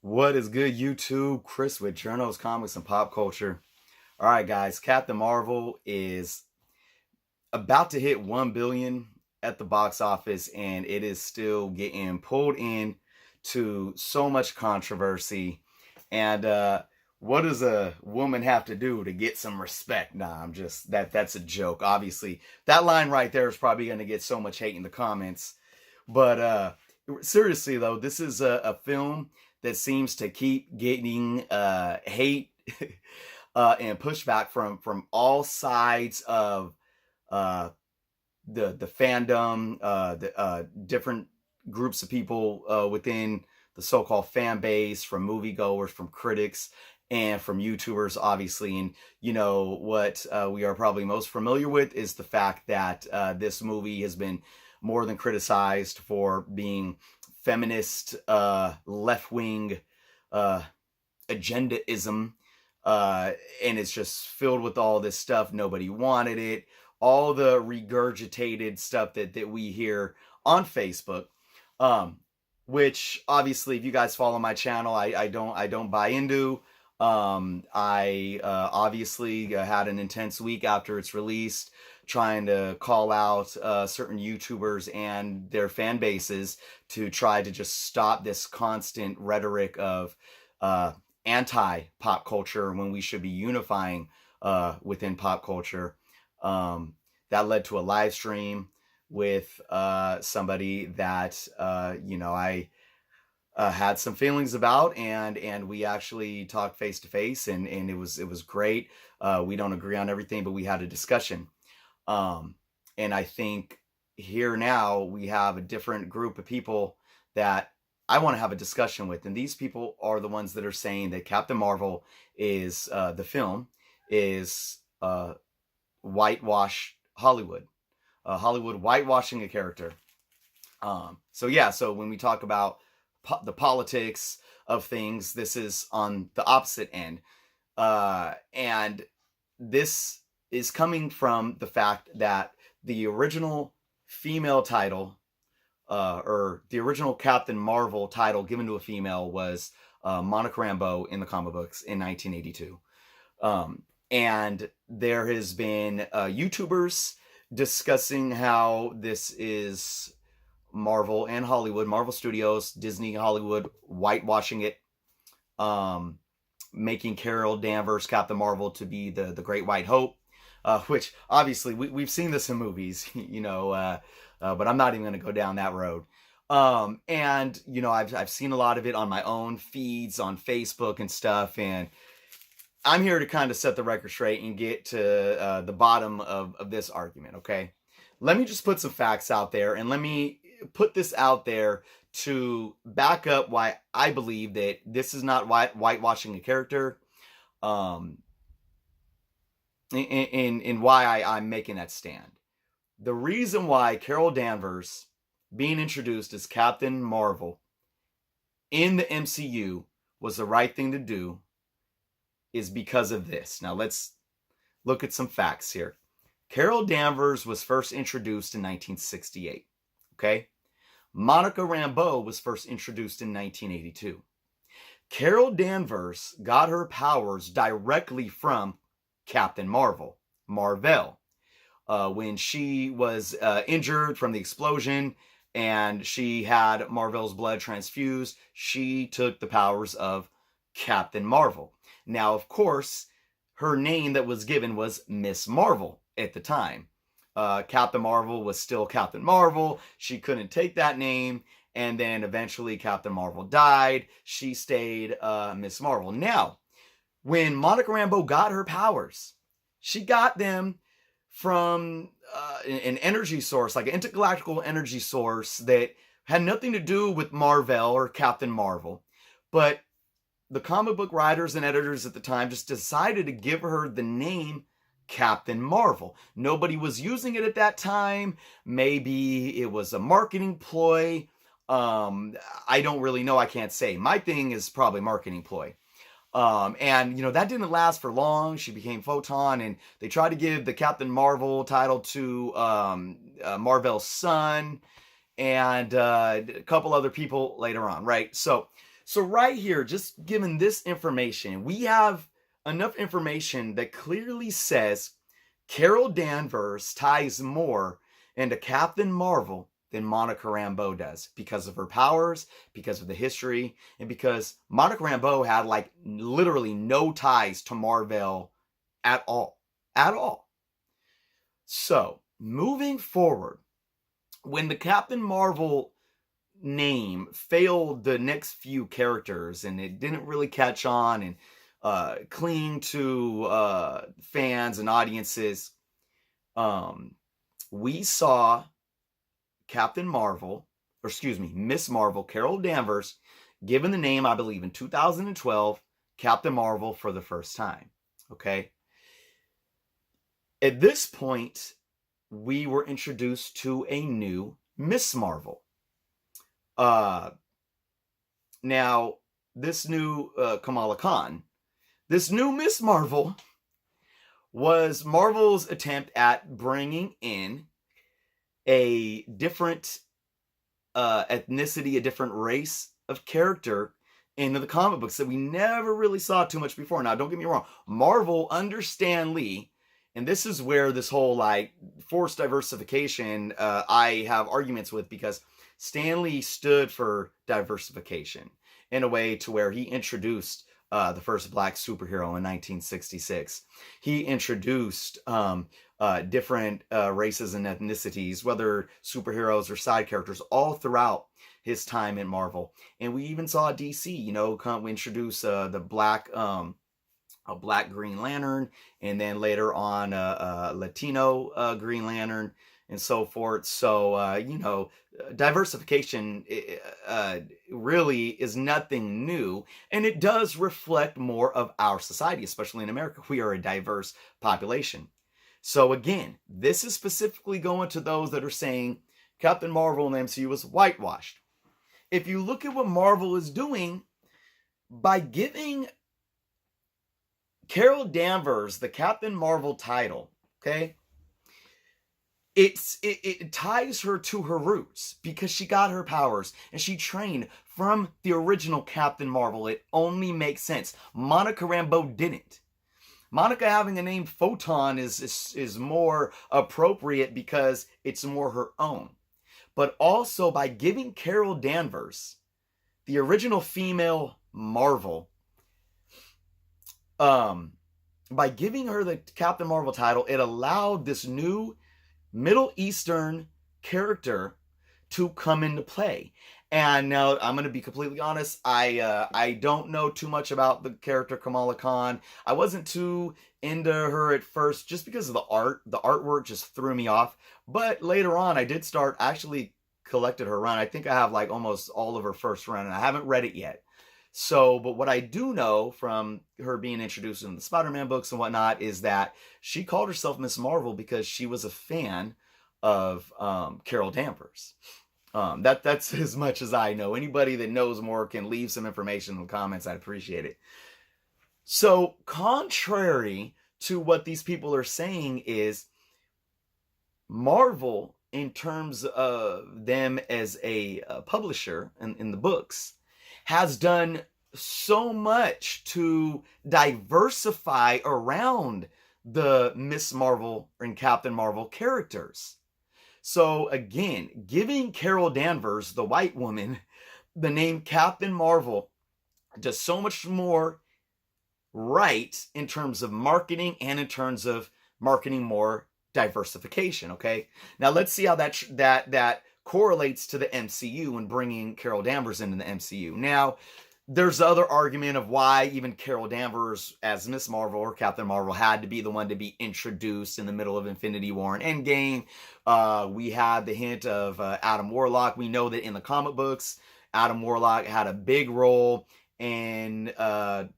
What is good, YouTube? Chris with Jerno's Comics and Pop Culture. All right, guys. Captain Marvel is about to hit 1 billion at the box office, and it is still getting pulled in to so much controversy. And what does a woman have to do to get some respect? Nah, I'm just that's a joke. Obviously, that line right there is probably going to get so much hate in the comments. But seriously though, this is a film that seems to keep getting hate and pushback from all sides of uh, the fandom, the different groups of people within the so-called fan base, from moviegoers, from critics, and from YouTubers, obviously. And you know what we are probably most familiar with is the fact that this movie has been more than criticized for being feminist, left-wing uh, agendaism, and it's just filled with all this stuff. Nobody wanted it. All the regurgitated stuff that we hear on Facebook, um, which obviously, if you guys follow my channel, I don't buy into. I obviously had an intense week after it's released, trying to call out certain YouTubers and their fan bases to try to just stop this constant rhetoric of uh, anti pop culture when we should be unifying within pop culture. That led to a live stream with somebody that I had some feelings about, and we actually talked face to face, and it was great. We don't agree on everything, but we had a discussion. Um, and I think here now we have a different group of people that I want to have a discussion with, and these people are the ones that are saying that Captain Marvel is the film is whitewash Hollywood, Hollywood whitewashing a character. So when we talk about the politics of things, this is on the opposite end, and this is coming from the fact that the original female title, or the original Captain Marvel title given to a female, was Monica Rambeau in the comic books in 1982. And there has been YouTubers discussing how this is Marvel and Hollywood, Marvel Studios, Disney, Hollywood, whitewashing it, making Carol Danvers, Captain Marvel, to be the Great White Hope, which obviously we've seen this in movies, but I'm not even going to go down that road. And I've seen a lot of it on my own feeds on Facebook and stuff, and I'm here to kind of set the record straight and get to the bottom of this argument. Okay, let me just put some facts out there, and let me put this out there to back up why I believe that this is not whitewashing a character, um, in why I'm making that stand. The reason why Carol Danvers being introduced as Captain Marvel in the MCU was the right thing to do is because of this. Now let's look at some facts here. Carol Danvers was first introduced in 1968. Okay? Monica Rambeau was first introduced in 1982. Carol Danvers got her powers directly from Captain Marvel, Marvel. When she was injured from the explosion and she had Marvel's blood transfused, she took the powers of Captain Marvel. Now, of course, her name that was given was Miss Marvel at the time. Captain Marvel was still Captain Marvel. She couldn't take that name. And then eventually Captain Marvel died. She stayed Miss Marvel. Now, when Monica Rambeau got her powers, she got them from an energy source, like an intergalactical energy source that had nothing to do with Marvel or Captain Marvel. But the comic book writers and editors at the time just decided to give her the name Captain Marvel. Nobody was using it at that time. Maybe it was a marketing ploy. I don't really know. I can't say. My thing is probably marketing ploy. And that didn't last for long. She became Photon, and they tried to give the Captain Marvel title to Marvel's son and a couple other people later on, right? So So right here, just given this information, we have enough information that clearly says Carol Danvers ties more into Captain Marvel than Monica Rambeau does because of her powers, because of the history, and because Monica Rambeau had like literally no ties to Marvel at all. At all. So, moving forward, when the Captain Marvel name failed the next few characters and it didn't really catch on and cling to fans and audiences, we saw Captain Marvel, or excuse me, Miss Marvel, Carol Danvers, given the name, I believe, in 2012, Captain Marvel for the first time. Okay? At this point, we were introduced to a new Miss Marvel. Now, this new Kamala Khan, this new Miss Marvel was Marvel's attempt at bringing in a different ethnicity, a different race of character into the comic books that we never really saw too much before. Now, don't get me wrong. Marvel under Stan Lee, and this is where this whole like forced diversification I have arguments with, because Stan Lee stood for diversification in a way to where he introduced the first black superhero in 1966. He introduced different races and ethnicities, whether superheroes or side characters, all throughout his time in Marvel. And we even saw DC, you know, we introduce the black a black Green Lantern, and then later on a Latino Green Lantern, and so forth. So, you know, diversification really is nothing new, and it does reflect more of our society, especially in America. We are a diverse population. So again, this is specifically going to those that are saying Captain Marvel in the MCU was whitewashed. If you look at what Marvel is doing, by giving Carol Danvers the Captain Marvel title, okay, it ties her to her roots because she got her powers and she trained from the original Captain Marvel. It only makes sense. Monica Rambeau didn't. Monica having the name Photon is more appropriate because it's more her own. But also by giving Carol Danvers, the original female Marvel, by giving her the Captain Marvel title, it allowed this new Middle Eastern character to come into play. And now I'm going to be completely honest. I don't know too much about the character Kamala Khan. I wasn't too into her at first just because of the art. The artwork just threw me off. But later on, I did start actually collected her run. I think I have like almost all of her first run, and I haven't read it yet. So, but what I do know from her being introduced in the Spider-Man books and whatnot is that she called herself Miss Marvel because she was a fan of Carol Danvers. That's as much as I know. Anybody that knows more can leave some information in the comments. I'd appreciate it. So, contrary to what these people are saying, is Marvel, in terms of them as a publisher in the books, has done so much to diversify around the Miss Marvel and Captain Marvel characters. So again, giving Carol Danvers, the white woman, the name Captain Marvel does so much more right in terms of marketing and in terms of marketing more diversification, okay? Now let's see how that correlates to the MCU and bringing Carol Danvers into the MCU. Now, there's the other argument of why even Carol Danvers as Miss Marvel or Captain Marvel had to be the one to be introduced in the middle of Infinity War and Endgame. We had the hint of Adam Warlock. We know that in the comic books, Adam Warlock had a big role in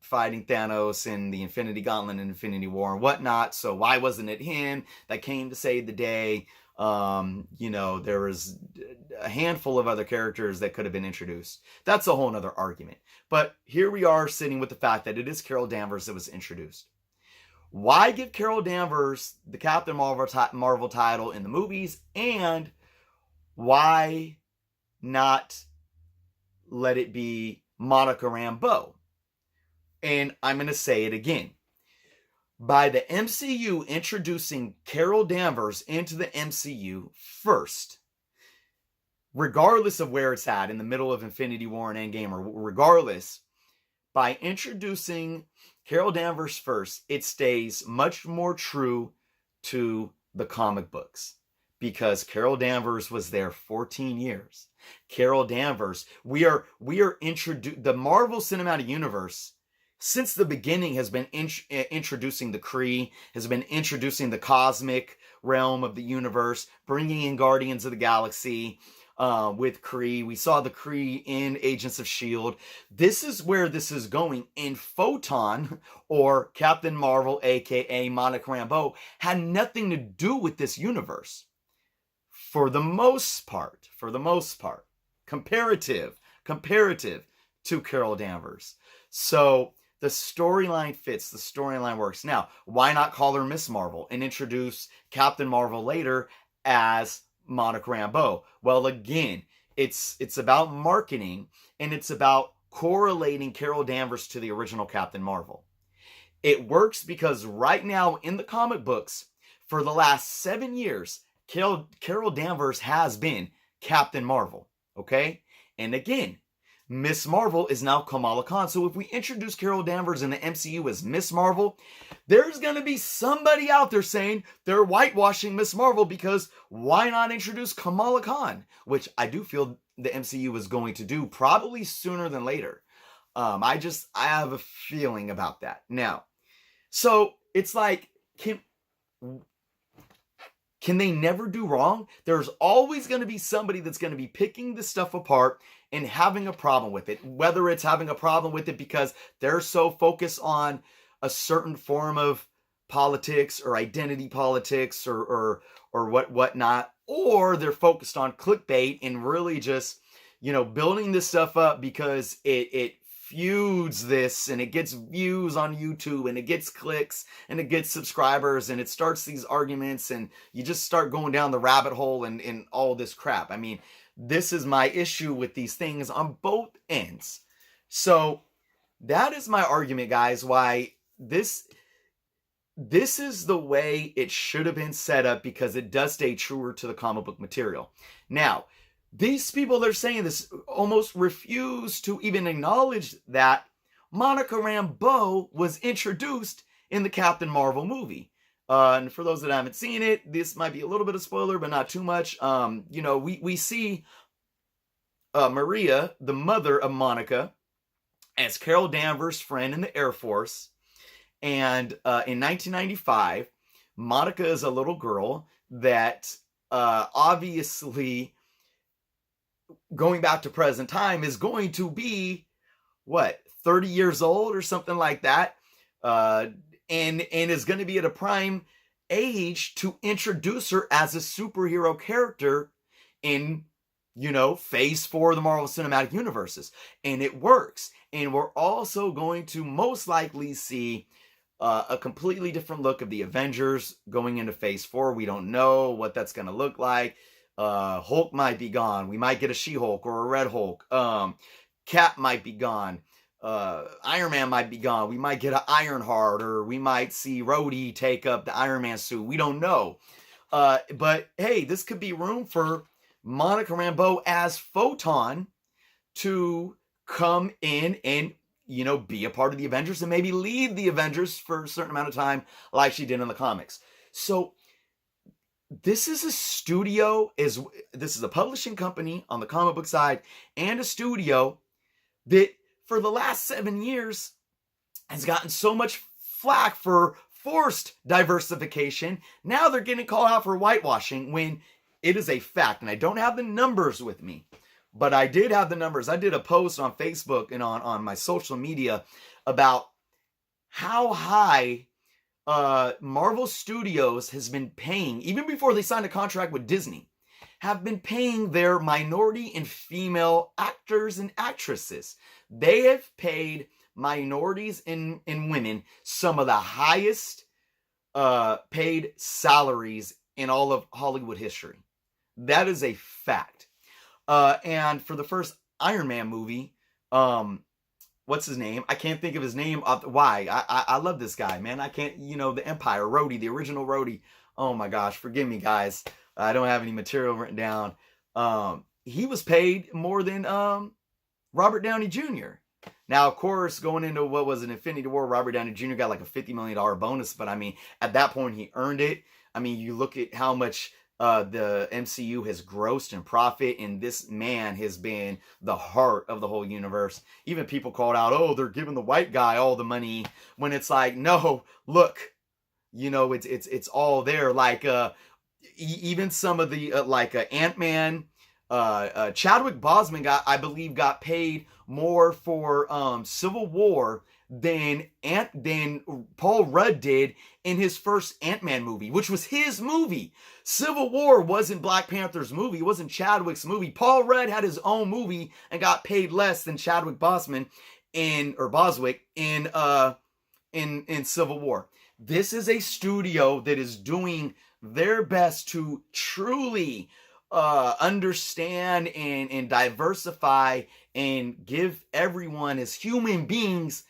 fighting Thanos in the Infinity Gauntlet and Infinity War and whatnot. So why wasn't it him that came to save the day? You know, there was a handful of other characters that could have been introduced. That's a whole nother argument. But here we are sitting with the fact that it is Carol Danvers that was introduced. Why give Carol Danvers the Captain Marvel title in the movies? And why not let it be Monica Rambeau. And I'm going to say it again. By the MCU introducing Carol Danvers into the MCU first, regardless of where it's at, in the middle of Infinity War and Endgame, or regardless, by introducing Carol Danvers first, it stays much more true to the comic books. Because Carol Danvers was there 14 years. Carol Danvers, we are introduced, the Marvel Cinematic Universe, since the beginning, has been introducing the Kree, has been introducing the cosmic realm of the universe, bringing in Guardians of the Galaxy with Kree. We saw the Kree in Agents of S.H.I.E.L.D. This is where this is going. And Photon, or Captain Marvel, aka Monica Rambeau, had nothing to do with this universe. For the most part, comparative to Carol Danvers. So the storyline fits, the storyline works. Now, why not call her Miss Marvel and introduce Captain Marvel later as Monica Rambeau? Well, again, it's about marketing, and it's about correlating Carol Danvers to the original Captain Marvel. It works because right now in the comic books, for the last 7 years, Carol Danvers has been Captain Marvel, okay? And again, Miss Marvel is now Kamala Khan. So if we introduce Carol Danvers in the MCU as Miss Marvel, there's going to be somebody out there saying they're whitewashing Miss Marvel, because why not introduce Kamala Khan? Which I do feel the MCU is going to do, probably sooner than later. I have a feeling about that. Now, so it's like, can they never do wrong? There's always going to be somebody that's going to be picking this stuff apart and having a problem with it. Whether it's having a problem with it because they're so focused on a certain form of politics or identity politics or whatnot, or they're focused on clickbait and really just, building this stuff up because it feuds this and it gets views on YouTube and it gets clicks and it gets subscribers and it starts these arguments and you just start going down the rabbit hole and all this crap. I mean, this is my issue with these things on both ends. So that is my argument, guys, why this is the way it should have been set up, because it does stay truer to the comic book material. Now, these people that are saying this almost refuse to even acknowledge that Monica Rambeau was introduced in the Captain Marvel movie. And for those that haven't seen it, this might be a little bit of spoiler, but not too much. We see Maria, the mother of Monica, as Carol Danvers' friend in the Air Force. And in 1995, Monica is a little girl that obviously, going back to present time, is going to be, 30 years old or something like that. And is going to be at a prime age to introduce her as a superhero character in, phase 4 of the Marvel Cinematic Universes. And it works. And we're also going to most likely see a completely different look of the Avengers going into phase 4. We don't know what that's going to look like. Hulk might be gone. We might get a She-Hulk or a Red Hulk. Cap might be gone. Iron Man might be gone. We might get an Ironheart, or we might see Rhodey take up the Iron Man suit. We don't know. But hey, this could be room for Monica Rambeau as Photon to come in and, be a part of the Avengers and maybe lead the Avengers for a certain amount of time like she did in the comics. So this is a studio, this is a publishing company on the comic book side and a studio that for the last 7 years has gotten so much flack for forced diversification. Now they're getting called out for whitewashing when it is a fact. And I don't have the numbers with me, but I did have the numbers. I did a post on Facebook and on my social media about how high Marvel Studios has been paying, even before they signed a contract with Disney, have been paying their minority and female actors and actresses. They have paid minorities and women some of the highest paid salaries in all of Hollywood history. That is a fact. And for the first Iron Man movie, what's his name? I can't think of his name. Why? I love this guy, man. I can't, you know, the Empire, Rhodey, the original Rhodey. Oh my gosh, forgive me, guys. I don't have any material written down. He was paid more than Robert Downey Jr. Now, of course, going into what was an Infinity War, Robert Downey Jr. got like a $50 million bonus, but I mean, at that point, he earned it. I mean, you look at how much the MCU has grossed in profit, and this man has been the heart of the whole universe. Even people called out, oh, they're giving the white guy all the money, when it's like, no, look, you know, it's all there. Like even some of the Ant-Man, Chadwick Boseman I believe got paid more for Civil War than Paul Rudd did in his first Ant-Man movie, which was his movie. Civil War wasn't Black Panther's movie. It wasn't Chadwick's movie. Paul Rudd had his own movie and got paid less than Chadwick Boseman Boswick in Civil War. This is a studio that is doing their best to truly understand and diversify and give everyone as human beings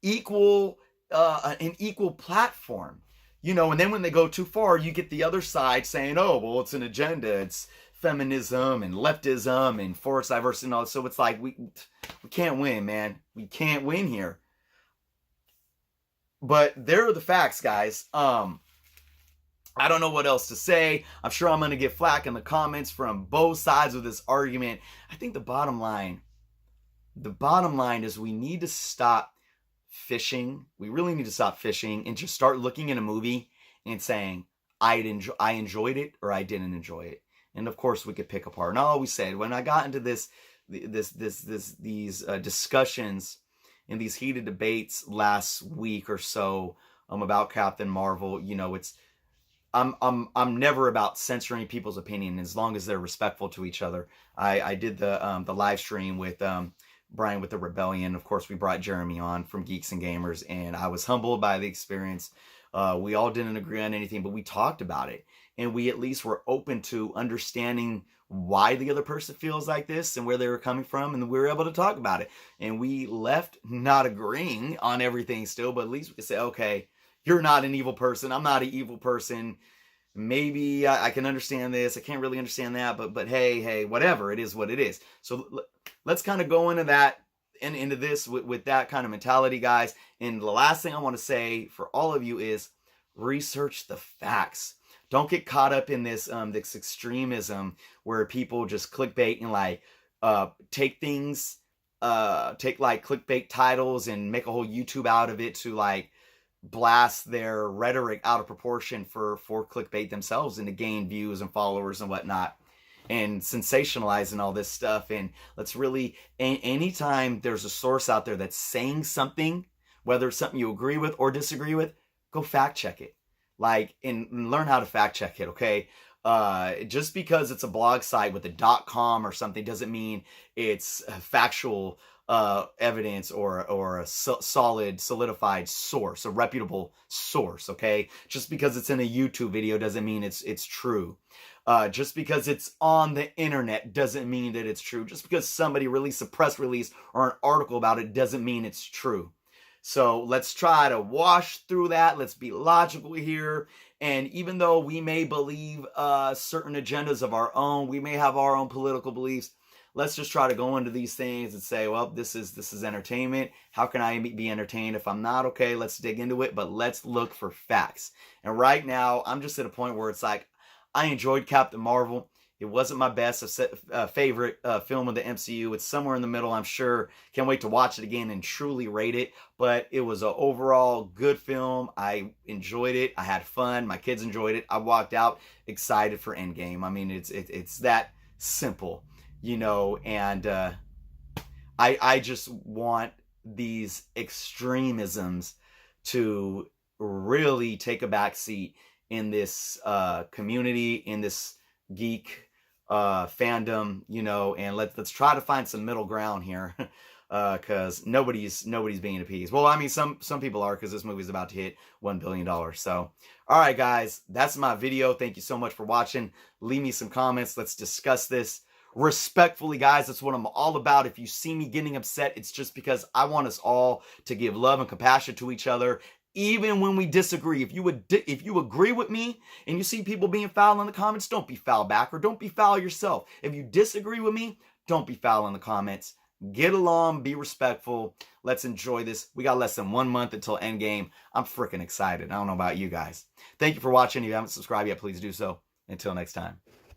an equal platform, you know. And then when they go too far, you get the other side saying, oh, well, it's an agenda, it's feminism and leftism and forced diversity and all that. So it's like we can't win, man. We can't win here. But there are the facts, guys. I don't know what else to say. I'm sure I'm going to get flack in the comments from both sides of this argument. I think the bottom line is we need to stop fishing. We really need to stop fishing and just start looking at a movie and saying, I enjoyed it or I didn't enjoy it. And of course we could pick apart. And I always said, when I got into these discussions and these heated debates last week or so about Captain Marvel, you know, I'm never about censoring people's opinion as long as they're respectful to each other. I did the live stream with Brian with the Rebellion. Of course, we brought Jeremy on from Geeks and Gamers, and I was humbled by the experience. We all didn't agree on anything, but we talked about it, and we at least were open to understanding why the other person feels like this and where they were coming from, and we were able to talk about it. And we left not agreeing on everything still, but at least we could say, okay, you're not an evil person. I'm not an evil person. Maybe I can understand this. I can't really understand that, but hey, whatever. It is what it is. So let's kind of go into that and into this with that kind of mentality, guys. And the last thing I want to say for all of you is research the facts. Don't get caught up in this extremism where people just clickbait and take like clickbait titles and make a whole YouTube out of it to like blast their rhetoric out of proportion for clickbait themselves and to gain views and followers and whatnot, and sensationalizing all this stuff. And let's really, anytime there's a source out there that's saying something, whether it's something you agree with or disagree with, go fact check it. And learn how to fact check it, okay? Just because it's a blog site with a .com or something doesn't mean it's factual evidence or a solid, solidified source, a reputable source, okay? Just because it's in a YouTube video doesn't mean it's true. Just because it's on the internet doesn't mean that it's true. Just because somebody released a press release or an article about it doesn't mean it's true. So let's try to wash through that. Let's be logical here. And even though we may believe certain agendas of our own, we may have our own political beliefs, let's just try to go into these things and say, well, this is entertainment. How can I be entertained? If I'm not, okay, let's dig into it, but let's look for facts. And right now, I'm just at a point where it's like, I enjoyed Captain Marvel. It wasn't my best favorite film of the MCU. It's somewhere in the middle, I'm sure. Can't wait to watch it again and truly rate it. But it was an overall good film. I enjoyed it. I had fun. My kids enjoyed it. I walked out excited for Endgame. I mean, it's that simple, you know. And I just want these extremisms to really take a back seat in this community, in this geek fandom, you know, and let's try to find some middle ground here, because nobody's being appeased. Well, I mean, some people are, because this movie's about to hit $1 billion. So, all right, guys, that's my video. Thank you so much for watching. Leave me some comments. Let's discuss this. respectfully, guys. That's what I'm all about. If you see me getting upset, it's just because I want us all to give love and compassion to each other, even when we disagree. If you agree with me and you see people being foul in the comments, don't be foul back, or don't be foul yourself. If you disagree with me, don't be foul in the comments. Get along, be respectful. Let's enjoy this. We got less than 1 month until Endgame. I'm freaking excited. I don't know about you guys. Thank you for watching. If you haven't subscribed yet, please do so. Until next time.